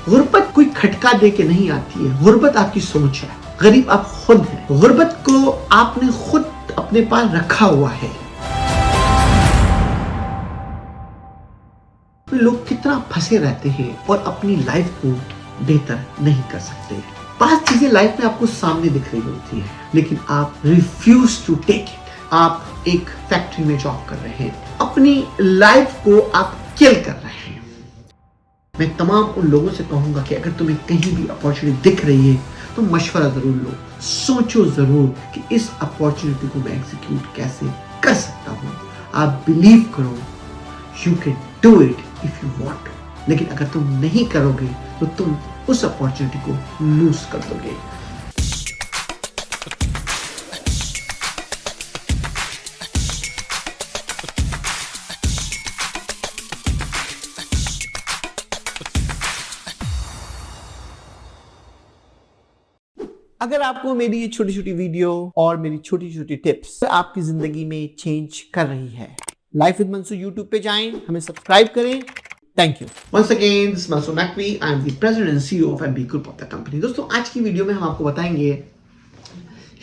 गुर्बत कोई खटका दे के नहीं आती है, गुर्बत आपकी सोच है। गरीब आप खुद हैं। गुर्बत को आपने खुद अपने पास रखा हुआ है। लोग कितना फंसे रहते हैं और अपनी लाइफ को बेहतर नहीं कर सकते। पांच चीजें लाइफ में आपको सामने दिख रही होती है, लेकिन आप रिफ्यूज टू टेक इट। आप एक फैक्ट्री में जॉब कर रहे हैं, अपनी लाइफ को आप किल कर रहे हैं। मैं तमाम उन लोगों से कहूंगा कि अगर तुम्हें कहीं भी अपॉर्चुनिटी दिख रही है तो मशवरा जरूर लो, सोचो जरूर कि इस अपॉर्चुनिटी को मैं एग्जीक्यूट कैसे कर सकता हूं। आप बिलीव करो, you can do it if you want to. लेकिन अगर तुम नहीं करोगे तो तुम उस अपॉर्चुनिटी को लूज कर दोगे। अगर आपको मेरी ये छोटी छोटी वीडियो और मेरी छोटी छोटी टिप्स आपकी जिंदगी में चेंज कर रही है, लाइफ विद मंसूर यूट्यूब पे जाएं, हमें सब्सक्राइब करें। Thank you once again, Mansoor Naqvi, I am the president and CEO of MB group of the company. दोस्तों, आज की वीडियो में हम आपको बताएंगे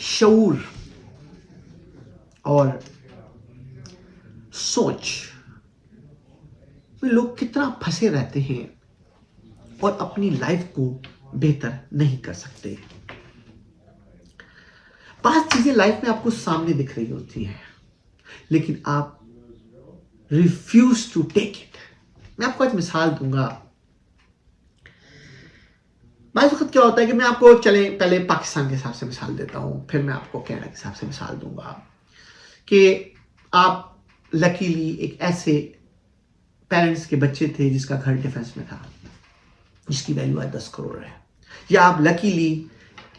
शऊर और सोच में लोग कितना फंसे रहते हैं और अपनी लाइफ को बेहतर नहीं कर सकते। पांच चीजें लाइफ में आपको सामने दिख रही होती हैं, लेकिन आप रिफ्यूज टू टेक इट। मैं आपको आज मिसाल दूंगा। बात वक्त क्या होता है कि मैं आपको पहले पाकिस्तान के हिसाब से मिसाल देता हूं, फिर मैं आपको कनाडा के हिसाब से मिसाल दूंगा कि आप लकीली एक ऐसे पेरेंट्स के बच्चे थे जिसका घर डिफेंस में था, जिसकी वैल्यू आज 10 करोड़ है, या आप लकीली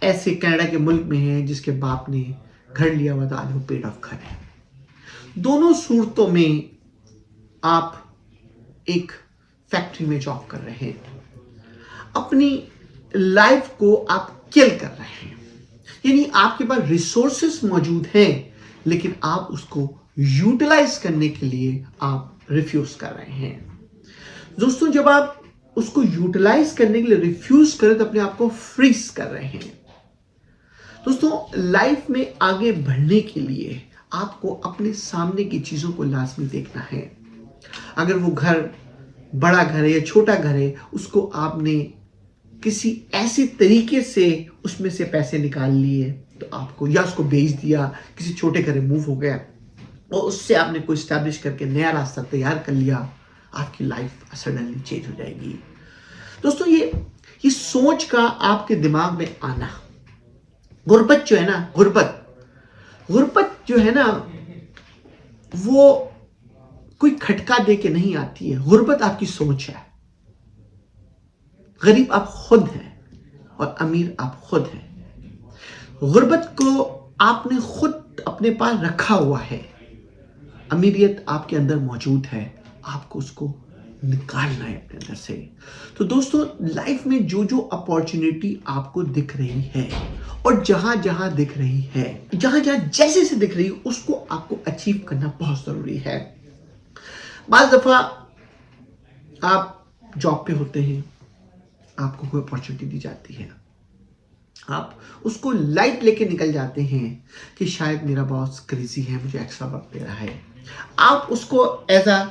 ऐसे कनाडा के मुल्क में हैं जिसके बाप ने घर लिया हुआ था, आज वो पेड ऑफ घर है। दोनों सूरतों में आप एक फैक्ट्री में जॉब कर रहे हैं, अपनी लाइफ को आप किल कर रहे हैं। यानी आपके पास रिसोर्सेस मौजूद हैं, लेकिन आप उसको यूटिलाइज करने के लिए आप रिफ्यूज कर रहे हैं। दोस्तों, जब आप उसको यूटिलाइज करने के लिए रिफ्यूज करें तो अपने आप को फ्रीज कर रहे हैं। दोस्तों, लाइफ में आगे बढ़ने के लिए आपको अपने सामने की चीजों को लाजमी देखना है। अगर वो घर बड़ा घर है या छोटा घर है, उसको आपने किसी ऐसे तरीके से उसमें से पैसे निकाल लिए तो आपको, या उसको बेच दिया, किसी छोटे घर में मूव हो गया और उससे आपने कोई स्टैब्लिश करके नया रास्ता तैयार कर लिया, आपकी लाइफ सडनली चेंज हो जाएगी। दोस्तों, ये सोच का आपके दिमाग में आना, गुर्बत जो है ना, गुर्बत जो है ना, वो कोई खटका दे के नहीं आती है। गुर्बत आपकी सोच है। गरीब आप खुद हैं और अमीर आप खुद हैं। गुर्बत को आपने खुद अपने पास रखा हुआ है। अमीरियत आपके अंदर मौजूद है, आपको उसको निकालना है अपने अंदर से। तो दोस्तों, लाइफ में जो जो अपॉर्चुनिटी आपको दिख रही है और जहां जहां दिख रही है, जहां जहां जैसे से दिख रही है, उसको आपको अचीव करना बहुत जरूरी है। बाज़ दफा आप जॉब पे होते हैं, आपको कोई अपॉर्चुनिटी दी जाती है, आप उसको लाइट लेके निकल जाते हैं कि शायद मेरा बॉस क्रेजी है, मुझे एक्स्ट्रा वर्क दे रहा है। आप उसको एज अ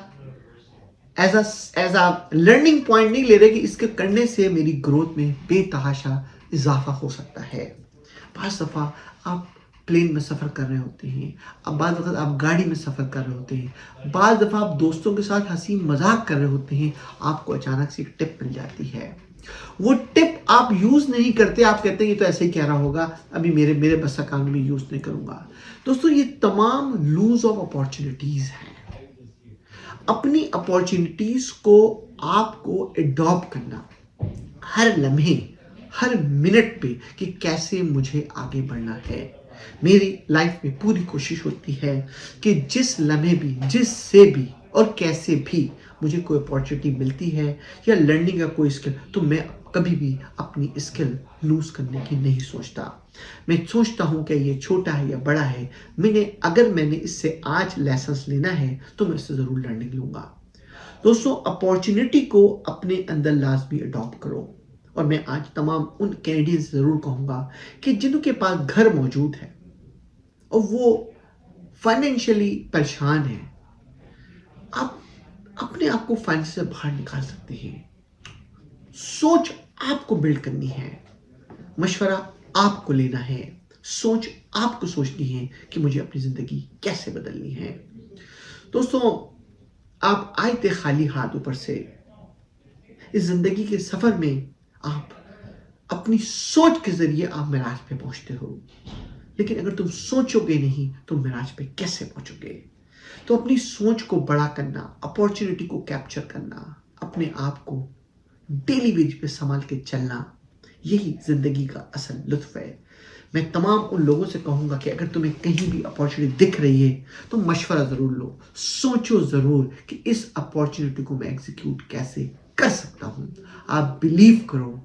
लर्निंग पॉइंट नहीं ले रहे कि इसके करने से मेरी ग्रोथ में बेतहाशा इजाफा हो सकता है। बाज़ दफ़ा आप प्लेन में सफ़र कर रहे होते हैं, अब बाज़ वक़्त आप गाड़ी में सफ़र कर रहे होते हैं, बाज़ दफ़ा आप दोस्तों के साथ हंसी मजाक कर रहे होते हैं, आपको अचानक से एक टिप मिल जाती है। वो टिप आप यूज़ नहीं करते, आप कहते हैं ये तो ऐसे ही कह रहा होगा, अभी मेरे बस का काम में यूज़ नहीं करूँगा। दोस्तों, ये तमाम लूज ऑफ अपॉर्चुनिटीज़ हैं। अपनी अपॉर्चुनिटीज़ को आपको एडॉप्ट करना हर लम्हे, हर मिनट पे कि कैसे मुझे आगे बढ़ना है। मेरी लाइफ में पूरी कोशिश होती है कि जिस लम्हे भी, जिससे भी और कैसे भी मुझे कोई अपॉर्चुनिटी मिलती है या लर्निंग का कोई स्किल, तो मैं कभी भी अपनी स्किल लूज करने की नहीं सोचता। मैं सोचता हूँ कि ये छोटा है या बड़ा है, अगर मैंने इससे आज लेसन्स लेना है तो मैं इससे ज़रूर लर्निंग लूँगा। दोस्तों, अपॉर्चुनिटी को अपने अंदर लाजमी अडॉप्ट करो। और मैं आज तमाम उन कैनेडियन से ज़रूर कहूँगा कि जिनके पास घर मौजूद है और वो फाइनेंशियली परेशान है, आप अपने आप को फाइनेंस से बाहर निकाल सकते हैं। सोच आपको बिल्ड करनी है, मशवरा आपको लेना है, सोच आपको सोचनी है कि मुझे अपनी ज़िंदगी कैसे बदलनी है। दोस्तों, आप आए थे खाली हाथ ऊपर से। इस ज़िंदगी के सफ़र में आप अपनी सोच के ज़रिए आप मिराज पे पहुँचते हो, लेकिन अगर तुम सोचोगे नहीं तो मिराज पे कैसे पहुँचोगे? तो अपनी सोच को बड़ा करना, अपॉर्चुनिटी को कैप्चर करना, अपने आप को डेली बेस पे संभाल के चलना, यही ज़िंदगी का असल लुत्फ़ है। मैं तमाम उन लोगों से कहूँगा कि अगर तुम्हें कहीं भी अपॉर्चुनिटी दिख रही है तो मशवरा ज़रूर लो, सोचो ज़रूर कि इस अपॉर्चुनिटी को मैं एग्जीक्यूट कैसे कर सकता हूँ। आप बिलीव करो,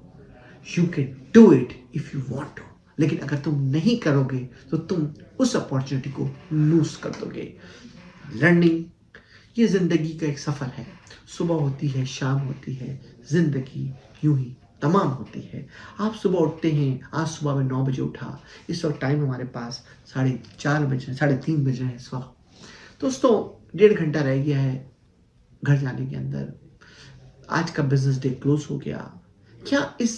you can do it if you want to. लेकिन अगर तुम नहीं करोगे तो तुम उस अपॉर्चुनिटी को लूज़ कर दोगे। लर्निंग, ये ज़िंदगी का एक सफ़र है। सुबह होती है, शाम होती है, ज़िंदगी यूं ही तमाम होती है। आप सुबह उठते हैं, आज सुबह मैं 9 बजे उठा, इस वक्त टाइम हमारे पास 4:30 बजे, 3:30 बजे है इस वक्त। दोस्तों, 1.5 घंटा रह गया है घर जाने के अंदर। आज का बिजनेस डे क्लोज हो गया। क्या इस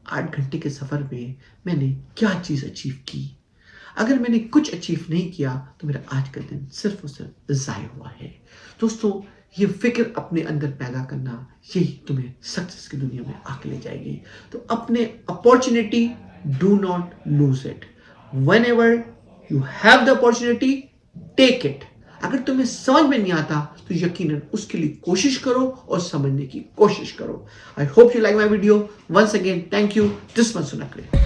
8 घंटे के सफ़र में मैंने क्या चीज़ अचीव की? अगर मैंने कुछ अचीव नहीं किया तो मेरा आज का दिन सिर्फ और सिर्फ ज़ाया हुआ है। दोस्तों, ये फिक्र अपने अंदर पैदा करना, यही तुम्हें सक्सेस की दुनिया में आके ले जाएगी। तो अपने opportunity, do not lose it. Whenever you have the opportunity, take it. अगर तुम्हें समझ में नहीं आता तो यकीनन उसके लिए कोशिश करो और समझने की कोशिश करो। I hope you like my video. Once again, thank you. This Mansoor Naqvi.